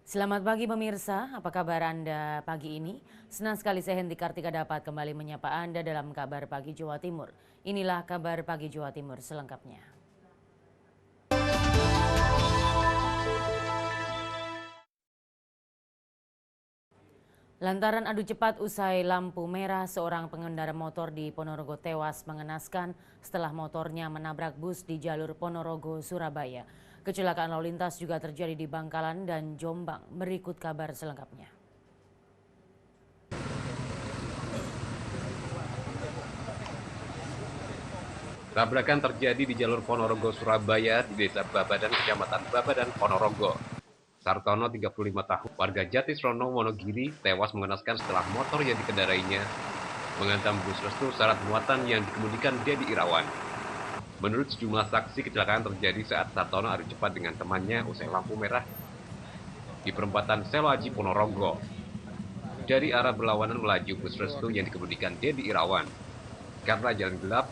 Selamat pagi pemirsa, apa kabar Anda pagi ini? Senang sekali saya Hendy Kartika dapat kembali menyapa Anda dalam kabar pagi Jawa Timur. Inilah kabar pagi Jawa Timur selengkapnya. Lantaran adu cepat usai lampu merah, seorang pengendara motor di Ponorogo tewas mengenaskan setelah motornya menabrak bus di jalur Ponorogo, Surabaya. Kecelakaan lalu lintas juga terjadi di Bangkalan dan Jombang. Berikut kabar selengkapnya. Tabrakan terjadi di jalur Ponorogo, Surabaya di Desa Babadan, Kecamatan Babadan, Ponorogo. Sartono, 35 tahun, warga Jatisrono, Wonogiri, tewas mengenaskan setelah motor yang dikendarainya menghantam bus restu syarat muatan yang dikemudikan Dedi Irawan. Menurut sejumlah saksi, kecelakaan terjadi saat Sartono adu cepat dengan temannya usai lampu merah di perempatan Seloaji, Ponorogo. Dari arah berlawanan melaju bus restu yang dikemudikan Dedi Irawan. Karena jalan gelap,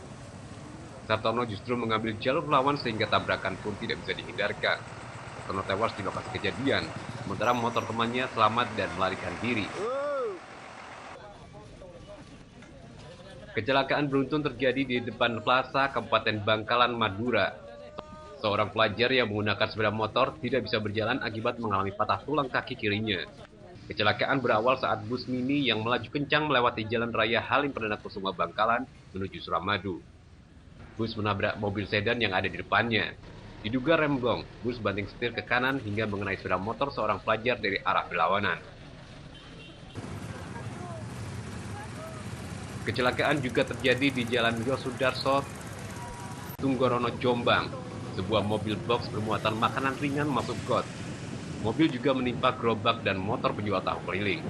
Sartono justru mengambil jalur lawan sehingga tabrakan pun tidak bisa dihindarkan. Sartono tewas di lokasi kejadian, sementara motor temannya selamat dan melarikan diri. Kecelakaan beruntun terjadi di depan Plaza Kabupaten Bangkalan, Madura. Seorang pelajar yang menggunakan sepeda motor tidak bisa berjalan akibat mengalami patah tulang kaki kirinya. Kecelakaan berawal saat bus mini yang melaju kencang melewati Jalan Raya Halim Perdana Kusuma Bangkalan menuju Suramadu. Bus menabrak mobil sedan yang ada di depannya. Diduga remblong, bus banting setir ke kanan hingga mengenai sepeda motor seorang pelajar dari arah berlawanan. Kecelakaan juga terjadi di Jalan Yosudarso, Tunggorono, Jombang. Sebuah mobil box bermuatan makanan ringan masuk got. Mobil juga menimpa gerobak dan motor penjual tahu keliling.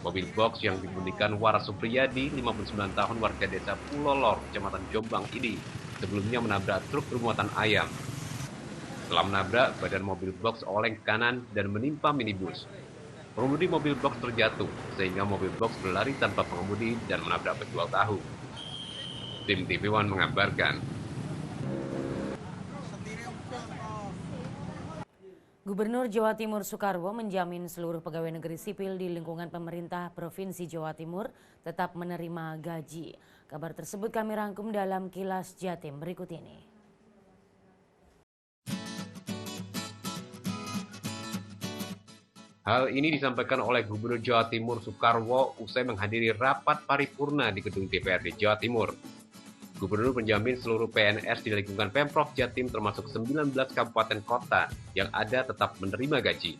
Mobil box yang dikemudikan Waras Supriyadi, 59 tahun, warga desa Pulolor, Kecamatan Jombang ini sebelumnya menabrak truk bermuatan ayam. Setelah menabrak, badan mobil box oleng ke kanan dan menimpa minibus. Pengemudi mobil box terjatuh, sehingga mobil box berlari tanpa pengemudi dan menabrak penjual tahu. Tim TV One mengabarkan. Gubernur Jawa Timur Soekarwo menjamin seluruh pegawai negeri sipil di lingkungan pemerintah Provinsi Jawa Timur tetap menerima gaji. Kabar tersebut kami rangkum dalam Kilas Jatim berikut ini. Hal ini disampaikan oleh Gubernur Jawa Timur Soekarwo usai menghadiri rapat paripurna di gedung DPRD Jawa Timur. Gubernur menjamin seluruh PNS di lingkungan Pemprov Jatim termasuk 19 kabupaten kota yang ada tetap menerima gaji.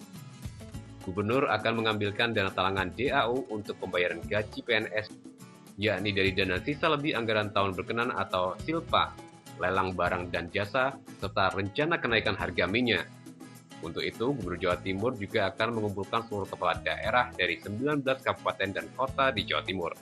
Gubernur akan mengambilkan dana talangan DAU untuk pembayaran gaji PNS, yakni dari dana sisa lebih anggaran tahun berkenan atau SILPA, lelang barang dan jasa, serta rencana kenaikan harga minyak. Untuk itu, Gubernur Jawa Timur juga akan mengumpulkan seluruh kepala daerah dari 19 kabupaten dan kota di Jawa Timur.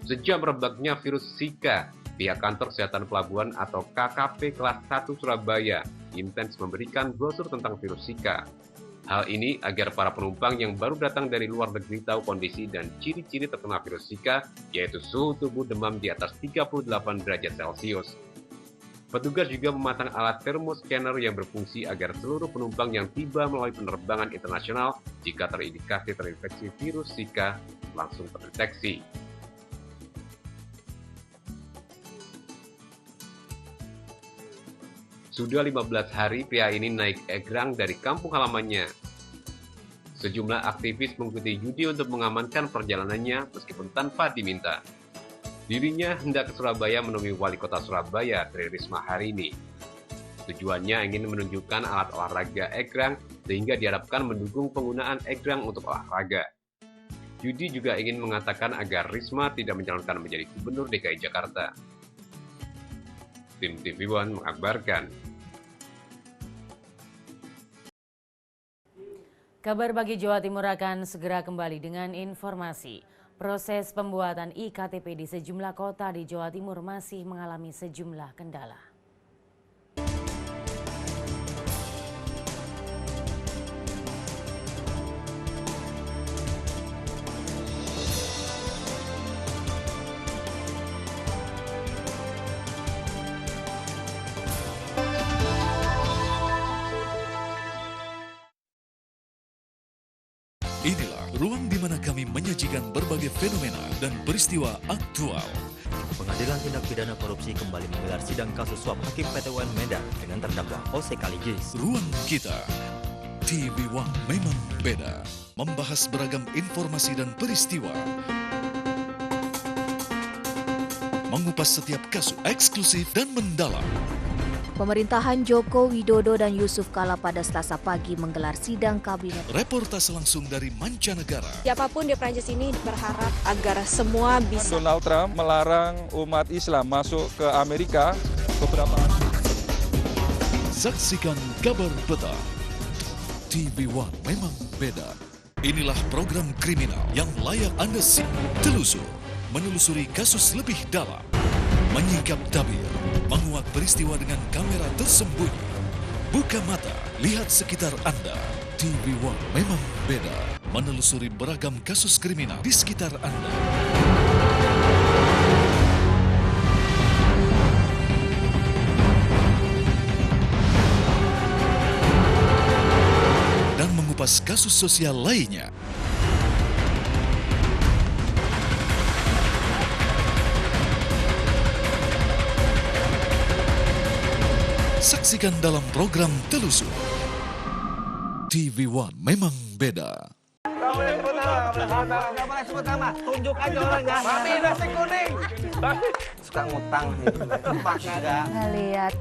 Sejak merebaknya virus Zika, pihak Kantor Kesehatan Pelabuhan atau KKP kelas 1 Surabaya intens memberikan brosur tentang virus Zika. Hal ini agar para penumpang yang baru datang dari luar negeri tahu kondisi dan ciri-ciri terkena virus Zika, yaitu suhu tubuh demam di atas 38 derajat Celcius. Petugas juga memasang alat thermoscanner yang berfungsi agar seluruh penumpang yang tiba melalui penerbangan internasional jika terindikasi terinfeksi virus Zika langsung terdeteksi. Sudah 15 hari pria ini naik egrang dari kampung halamannya. Sejumlah aktivis mengikuti judi untuk mengamankan perjalanannya meskipun tanpa diminta. Dirinya hendak ke Surabaya menemui Wali Kota Surabaya, Tri Risma hari ini. Tujuannya ingin menunjukkan alat olahraga egrang sehingga diharapkan mendukung penggunaan egrang untuk olahraga. Yudi juga ingin mengatakan agar Risma tidak mencalonkan menjadi Gubernur DKI Jakarta. Tim TV One mengabarkan. Kabar Pagi Jawa Timur akan segera kembali dengan informasi. Proses pembuatan IKTP di sejumlah kota di Jawa Timur masih mengalami sejumlah kendala. Inilah ruang di mana kami menyajikan berbagai fenomena dan peristiwa aktual. Pengadilan Tindak Pidana Korupsi kembali menggelar sidang kasus suap Hakim PT UN Medan dengan terdakwa Jose Kaligis. Ruang kita, TV One memang beda. Membahas beragam informasi dan peristiwa. Mengupas setiap kasus eksklusif dan mendalam. Pemerintahan Joko Widodo dan Yusuf Kala pada Selasa pagi menggelar sidang kabinet. Reportase langsung dari mancanegara. Siapapun di Prancis ini berharap agar semua bisa. Donald Trump melarang umat Islam masuk ke Amerika beberapa. Saksikan kabar petang. TV One memang beda. Inilah program kriminal yang layak Anda simak. Telusur, menelusuri kasus lebih dalam. Menyingkap tabir, menguak peristiwa dengan kamera tersembunyi. Buka mata, lihat sekitar Anda. TV One memang beda. Menelusuri beragam kasus kriminal di sekitar Anda. Dan mengupas kasus sosial lainnya. Saksikan dalam program Telusur. TV One memang beda. Nggak boleh sebut nama. Tunjuk aja orangnya. Mami nasi kuning. Suka ngutang. Pas enggak. Ngeliat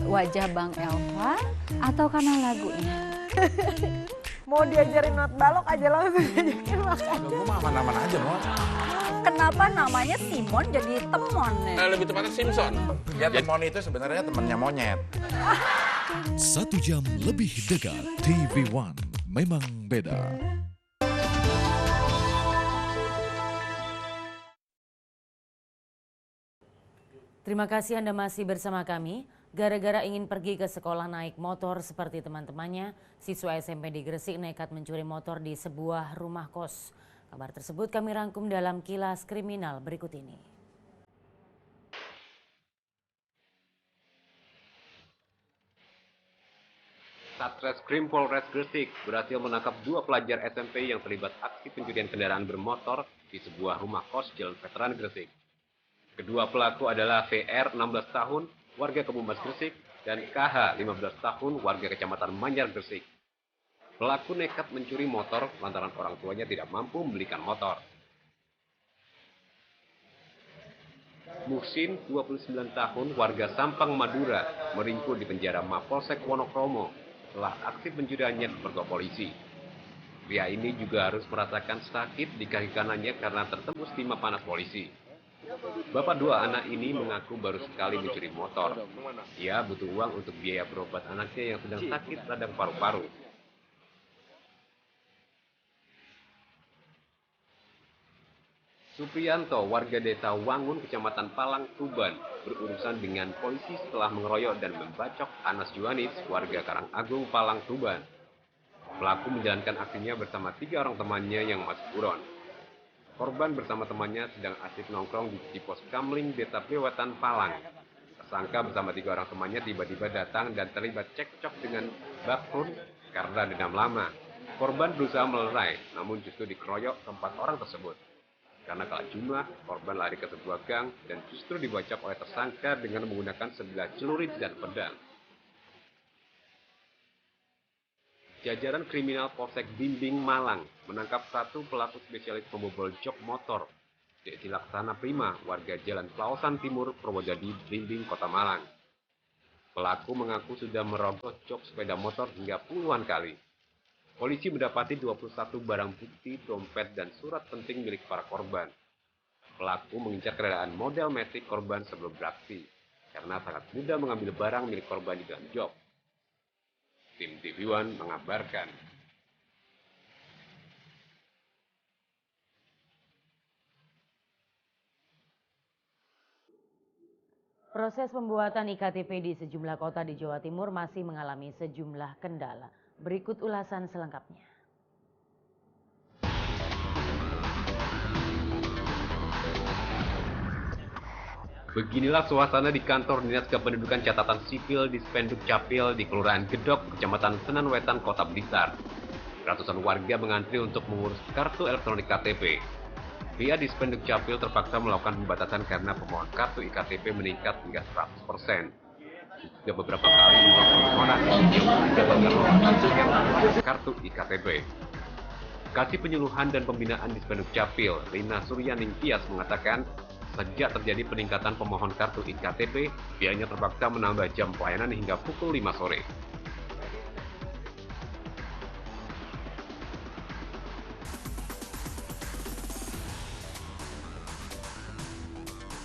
wajah Bang Elva atau karena lagunya? Mau diajarin not balok aja langsung ajakin makan. Gue mah aman-aman aja, Mo. Kenapa namanya Simon jadi Temon? Lebih tepatnya Simpson. Ya, Temon itu sebenarnya temannya monyet. 1 jam lebih dekat. TV One memang beda. Terima kasih Anda masih bersama kami. Gara-gara ingin pergi ke sekolah naik motor seperti teman-temannya, siswa SMP di Gresik nekat mencuri motor di sebuah rumah kos. Kabar tersebut kami rangkum dalam Kilas Kriminal berikut ini. Satreskrim Polres Gresik berhasil menangkap 2 pelajar SMP yang terlibat aksi pencurian kendaraan bermotor di sebuah rumah kos Jalan Veteran Gresik. Kedua pelaku adalah VR 16 tahun, warga Kebumas Gresik, dan KH 15 tahun, warga Kecamatan Manyar Gresik. Pelaku nekat mencuri motor lantaran orang tuanya tidak mampu membelikan motor. Muhsin, 29 tahun, warga Sampang Madura, meringkuk di penjara Mapolsek Wonokromo setelah aksi pencuriannya kepergok polisi. Pria ini juga harus merasakan sakit di kaki kanannya karena tertembus timah panas polisi. Bapak 2 anak ini mengaku baru sekali mencuri motor. Ia butuh uang untuk biaya berobat anaknya yang sedang sakit radang paru-paru. Supriyanto, warga desa Wangun, Kecamatan Palang, Tuban, berurusan dengan polisi setelah mengeroyok dan membacok Anas Juanis, warga Karangagung, Palang, Tuban. Pelaku menjalankan aksinya bersama 3 orang temannya yang masih buron. Korban bersama temannya sedang asik nongkrong di pos Kamling, Desa Plewatan, Palang. Tersangka bersama 3 orang temannya tiba-tiba datang dan terlibat cekcok dengan Bakrun karena dendam lama. Korban berusaha melerai, namun justru dikeroyok keempat orang tersebut. Karena kalah jumlah, korban lari ke sebuah gang dan justru dibacok oleh tersangka dengan menggunakan sebilah celurit dan pedang. Jajaran kriminal Polsek Bimbing Malang menangkap 1 pelaku spesialis pembobol jok motor. Desi Laksana Prima, warga Jalan Pelausan Timur, Purwodadi, Blimbing, Kota Malang. Pelaku mengaku sudah merogoh jok sepeda motor hingga puluhan kali. Polisi mendapati 21 barang bukti, dompet, dan surat penting milik para korban. Pelaku mengincar kendaraan model Matic korban sebelum beraksi, karena sangat mudah mengambil barang milik korban di dalam jok. Tim TV One mengabarkan. Proses pembuatan IKTP di sejumlah kota di Jawa Timur masih mengalami sejumlah kendala. Berikut ulasan selengkapnya. Beginilah suasana di kantor Dinas Kependudukan Catatan Sipil di Spenduk Capil di Kelurahan Gedok, Kecamatan Senen Wetan, Kota Blitar. Ratusan warga mengantri untuk mengurus kartu elektronik KTP. Pihak di Spenduk Capil terpaksa melakukan pembatasan karena pemohon kartu IKTP meningkat hingga 100%. Juga beberapa kali menolak permohonan kartu IKTP. Kasih Penyuluhan dan Pembinaan di Spenduk Capil, Rina Suryaning Tias mengatakan, sejak terjadi peningkatan pemohon kartu IKTP, pihaknya terpaksa menambah jam pelayanan hingga pukul 5 sore.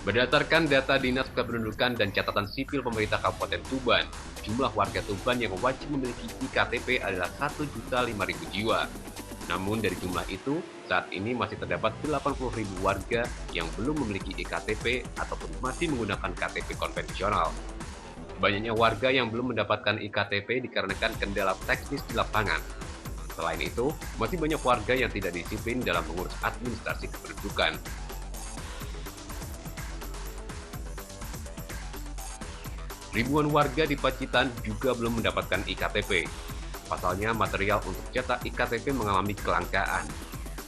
Berdasarkan data Dinas Kependudukan dan Catatan Sipil Pemerintah Kabupaten Tuban, jumlah warga Tuban yang wajib memiliki IKTP adalah 1.005.000 jiwa. Namun dari jumlah itu, saat ini masih terdapat 80.000 warga yang belum memiliki IKTP ataupun masih menggunakan KTP konvensional. Banyaknya warga yang belum mendapatkan IKTP dikarenakan kendala teknis di lapangan. Selain itu, masih banyak warga yang tidak disiplin dalam mengurus administrasi kependudukan. Ribuan warga di Pacitan juga belum mendapatkan IKTP. Pasalnya, material untuk cetak IKTP mengalami kelangkaan.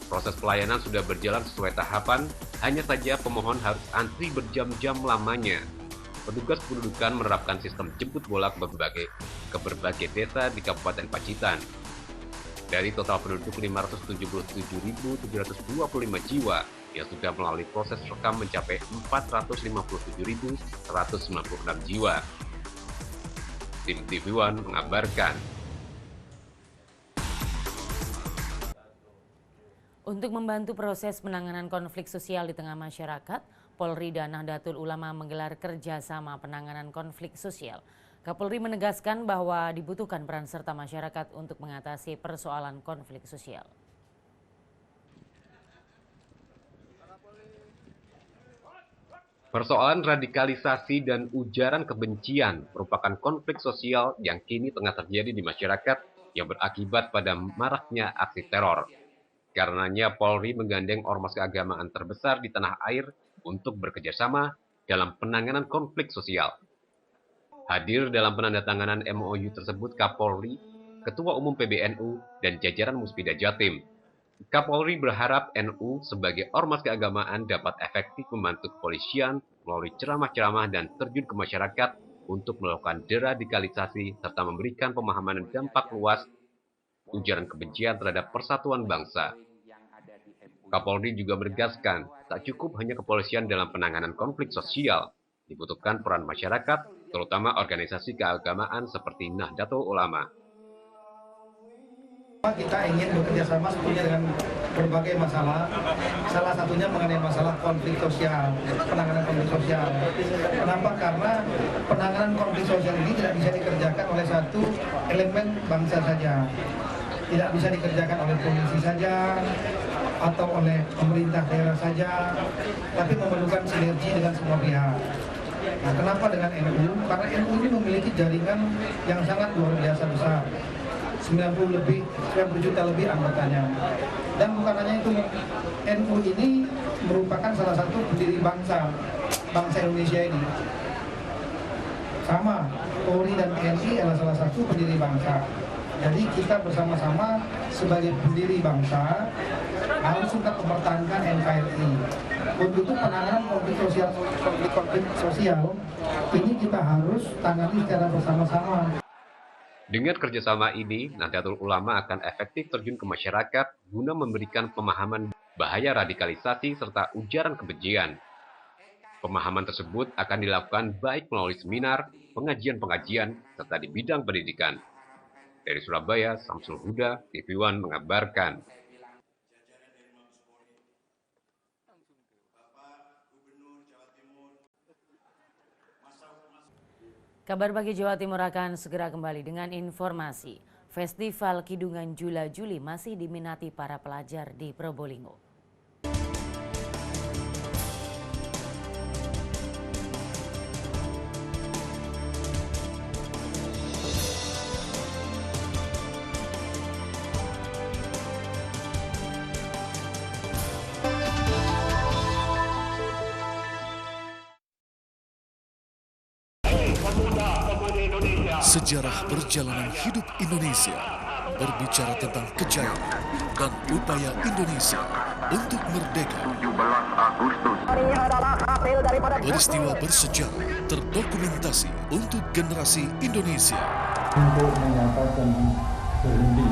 Proses pelayanan sudah berjalan sesuai tahapan, hanya saja pemohon harus antri berjam-jam lamanya. Petugas kependudukan menerapkan sistem jemput bola ke berbagai desa di Kabupaten Pacitan. Dari total penduduk 577.725 jiwa yang sudah melalui proses rekam mencapai 457.196 jiwa. Tim TV One mengabarkan. Untuk membantu proses penanganan konflik sosial di tengah masyarakat, Polri dan Nahdlatul Ulama menggelar kerjasama penanganan konflik sosial. Kapolri menegaskan bahwa dibutuhkan peran serta masyarakat untuk mengatasi persoalan konflik sosial. Persoalan radikalisasi dan ujaran kebencian merupakan konflik sosial yang kini tengah terjadi di masyarakat yang berakibat pada maraknya aksi teror. Karenanya Polri menggandeng ormas keagamaan terbesar di tanah air untuk bekerjasama dalam penanganan konflik sosial. Hadir dalam penandatanganan MOU tersebut Kapolri, Ketua Umum PBNU, dan jajaran Muspida Jatim. Kapolri berharap NU sebagai ormas keagamaan dapat efektif membantu kepolisian melalui ceramah-ceramah dan terjun ke masyarakat untuk melakukan deradikalisasi serta memberikan pemahaman dan dampak luas ujaran kebencian terhadap persatuan bangsa. Kapolri juga menegaskan tak cukup hanya kepolisian dalam penanganan konflik sosial, dibutuhkan peran masyarakat, terutama organisasi keagamaan seperti Nahdlatul Ulama. Kita ingin bekerja sama sebetulnya dengan berbagai masalah, salah satunya mengenai masalah konflik sosial, penanganan konflik sosial. Kenapa? Karena penanganan konflik sosial ini tidak bisa dikerjakan oleh satu elemen bangsa saja, tidak bisa dikerjakan oleh polisi saja, atau oleh pemerintah daerah saja, tapi memerlukan sinergi dengan semua pihak. Nah, kenapa dengan NU? Karena NU ini memiliki jaringan yang sangat luar biasa besar. 90 juta lebih anggotanya. Dan bukan hanya itu, NU ini merupakan salah satu pendiri bangsa Indonesia ini. Sama, Polri dan TNI adalah salah satu pendiri bangsa. Jadi kita bersama-sama sebagai pendiri bangsa harus tetap mempertahankan NKRI. Untuk penanganan konflik sosial ini kita harus tangani secara bersama-sama. Dengan kerjasama ini, Nahdlatul Ulama akan efektif terjun ke masyarakat guna memberikan pemahaman bahaya radikalisasi serta ujaran kebencian. Pemahaman tersebut akan dilakukan baik melalui seminar, pengajian-pengajian, serta di bidang pendidikan. Dari Surabaya, Samsul Huda, TV One mengabarkan. Kabar Pagi Jawa Timur akan segera kembali dengan informasi. Festival Kidungan Jula Juli masih diminati para pelajar di Probolinggo. Sejarah perjalanan hidup Indonesia berbicara tentang kejayaan dan upaya Indonesia untuk merdeka. Peristiwa bersejarah terdokumentasi untuk generasi Indonesia. Untuk menyatakan berhenti.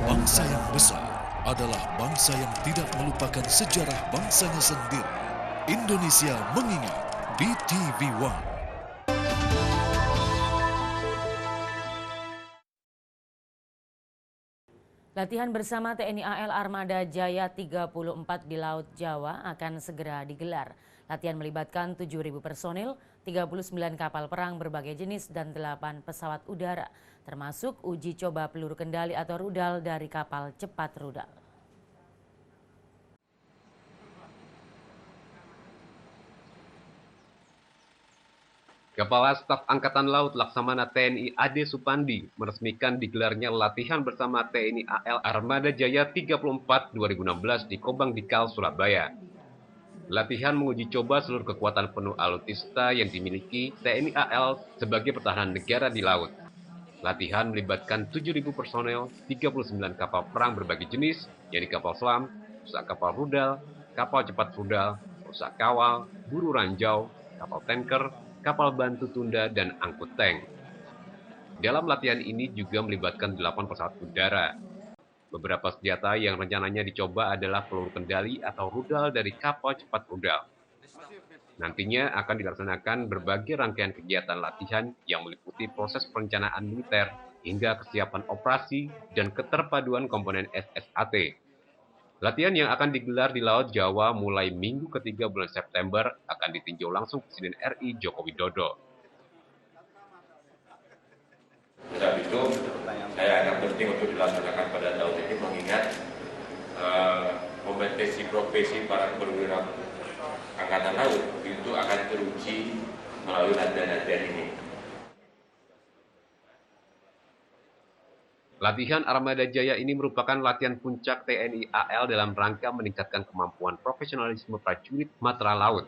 Bangsa yang besar adalah bangsa yang tidak melupakan sejarah bangsanya sendiri. Indonesia mengingat di TV One. Latihan bersama TNI AL Armada Jaya 34 di Laut Jawa akan segera digelar. Latihan melibatkan 7.000 personil, 39 kapal perang berbagai jenis dan 8 pesawat udara, termasuk uji coba peluru kendali atau rudal dari kapal cepat rudal. Kepala Staf Angkatan Laut Laksamana TNI Ade Supandi meresmikan digelarnya latihan bersama TNI AL Armada Jaya 34 2016 di Kobang Dikal, Surabaya. Latihan menguji coba seluruh kekuatan penuh alutsista yang dimiliki TNI AL sebagai pertahanan negara di laut. Latihan melibatkan 7.000 personel, 39 kapal perang berbagai jenis, yaitu kapal selam, rusak kapal rudal, kapal cepat rudal, rusak kawal, buru ranjau, kapal tanker, kapal bantu tunda, dan angkut tank. Dalam latihan ini juga melibatkan 8 pesawat udara. Beberapa senjata yang rencananya dicoba adalah peluru kendali atau rudal dari kapal cepat rudal. Nantinya akan dilaksanakan berbagai rangkaian kegiatan latihan yang meliputi proses perencanaan militer hingga kesiapan operasi dan keterpaduan komponen SSAT. Latihan yang akan digelar di Laut Jawa mulai minggu ketiga bulan September akan ditinjau langsung Presiden RI Joko Widodo. Sebab itu, saya anggap penting untuk dilaksanakan pada tahun ini mengingat kompetensi profesi para perwira Angkatan Laut itu akan teruji melalui latihan-latihan ini. Latihan Armada Jaya ini merupakan latihan puncak TNI AL dalam rangka meningkatkan kemampuan profesionalisme prajurit Matra Laut.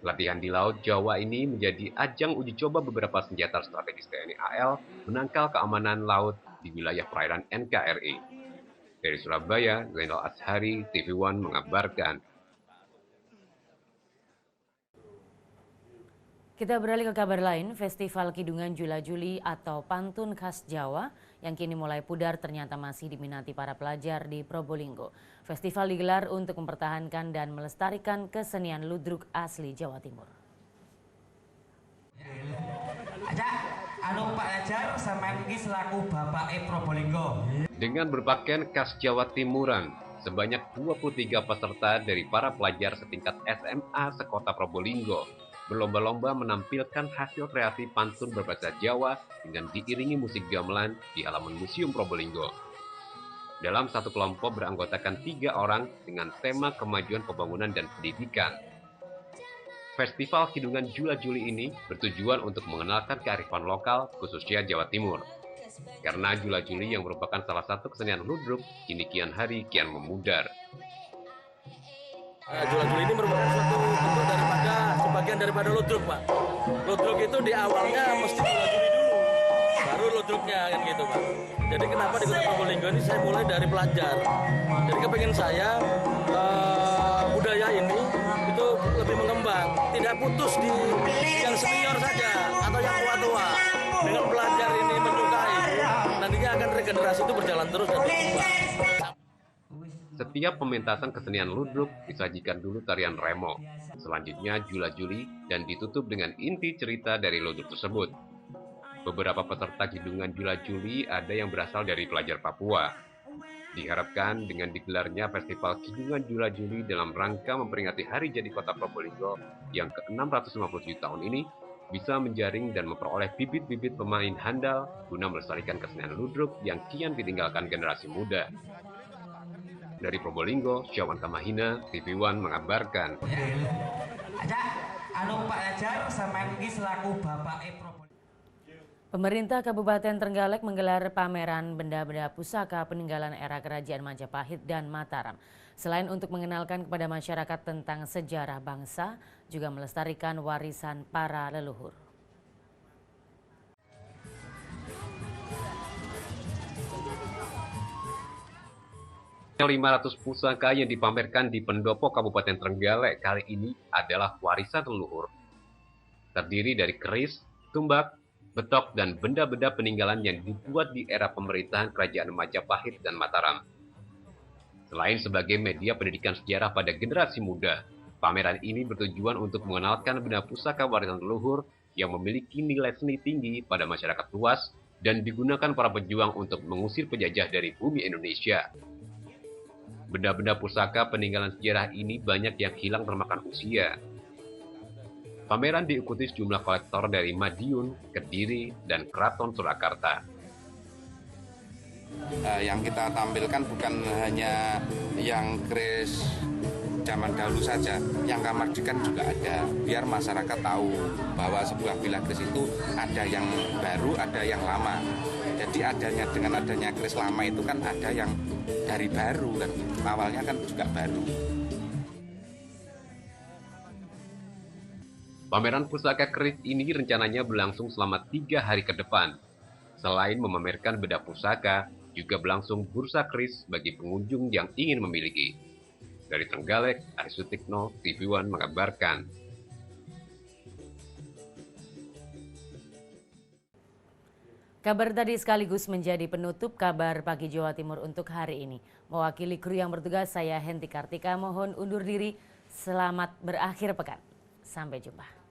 Latihan di Laut Jawa ini menjadi ajang uji coba beberapa senjata strategis TNI AL menangkal keamanan laut di wilayah perairan NKRI. Dari Surabaya, Zainal Ashari, TV One mengabarkan. Kita beralih ke kabar lain, Festival Kidungan Jula Juli atau Pantun Khas Jawa yang kini mulai pudar ternyata masih diminati para pelajar di Probolinggo. Festival digelar untuk mempertahankan dan melestarikan kesenian ludruk asli Jawa Timur. Pak Ajar sama ini selaku Bapak Probolinggo. Dengan berpakaian khas Jawa Timuran, sebanyak 23 peserta dari para pelajar setingkat SMA sekota Probolinggo berlomba-lomba menampilkan hasil kreasi pantun berbahasa Jawa dengan diiringi musik gamelan di halaman Museum Probolinggo. Dalam satu kelompok beranggotakan 3 orang dengan tema kemajuan pembangunan dan pendidikan. Festival Kidungan Jula Juli ini bertujuan untuk mengenalkan kearifan lokal khususnya Jawa Timur. Karena Jula Juli yang merupakan salah satu kesenian ludruk, kini kian hari kian memudar. Jula Juli ini merupakan suatu bentuk daripada sebagian daripada ludruk, Pak. Ludruk itu di awalnya mesti Jula Juli dulu, baru ludruknya kan gitu, Pak. Jadi kenapa di Kota Probolinggo ini saya mulai dari pelajar. Jadi kepingin saya budaya ini itu lebih mengembang, tidak putus di yang senior saja atau yang tua-tua. Dengan pelajar ini menyukai, nantinya akan regenerasi itu berjalan terus dan berkembang. Setiap pementasan kesenian ludruk disajikan dulu tarian remo, selanjutnya jula-juli, dan ditutup dengan inti cerita dari ludruk tersebut. Beberapa peserta kidungan jula-juli ada yang berasal dari pelajar Papua. Diharapkan dengan digelarnya Festival Kidungan Jula-Juli dalam rangka memperingati Hari Jadi Kota Probolinggo yang ke-657 tahun ini, bisa menjaring dan memperoleh bibit-bibit pemain handal guna melestarikan kesenian ludruk yang kian ditinggalkan generasi muda. Dari Probolinggo, Syawan Kamahina, TV One mengabarkan. Pak Ajar sama ini selaku Bapak Probolinggo. Pemerintah Kabupaten Trenggalek menggelar pameran benda-benda pusaka peninggalan era Kerajaan Majapahit dan Mataram. Selain untuk mengenalkan kepada masyarakat tentang sejarah bangsa, juga melestarikan warisan para leluhur. 500 pusaka yang dipamerkan di Pendopo Kabupaten Trenggalek kali ini adalah warisan leluhur. Terdiri dari keris, tumbak, betok, dan benda-benda peninggalan yang dibuat di era pemerintahan Kerajaan Majapahit dan Mataram. Selain sebagai media pendidikan sejarah pada generasi muda, pameran ini bertujuan untuk mengenalkan benda pusaka warisan leluhur yang memiliki nilai seni tinggi pada masyarakat luas dan digunakan para pejuang untuk mengusir penjajah dari bumi Indonesia. Benda-benda pusaka peninggalan sejarah ini banyak yang hilang termakan usia. Pameran diikuti sejumlah kolektor dari Madiun, Kediri, dan Keraton Surakarta. Yang kita tampilkan bukan hanya yang keris zaman dahulu saja, yang kamardikan juga ada, biar masyarakat tahu bahwa sebuah bilah keris itu ada yang baru, ada yang lama. Jadi dengan adanya keris lama itu kan ada yang dari baru kan, awalnya kan juga baru. Pameran pusaka keris ini rencananya berlangsung selama 3 hari ke depan. Selain memamerkan benda pusaka, juga berlangsung bursa keris bagi pengunjung yang ingin memiliki. Dari Trenggalek, Aris Sutikno, TV One mengabarkan. Kabar tadi sekaligus menjadi penutup kabar pagi Jawa Timur untuk hari ini. Mewakili kru yang bertugas, saya Henti Kartika mohon undur diri. Selamat berakhir pekan. Sampai jumpa.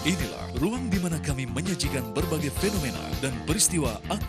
Inilah ruang di mana kami menyajikan berbagai fenomena dan peristiwa aktual.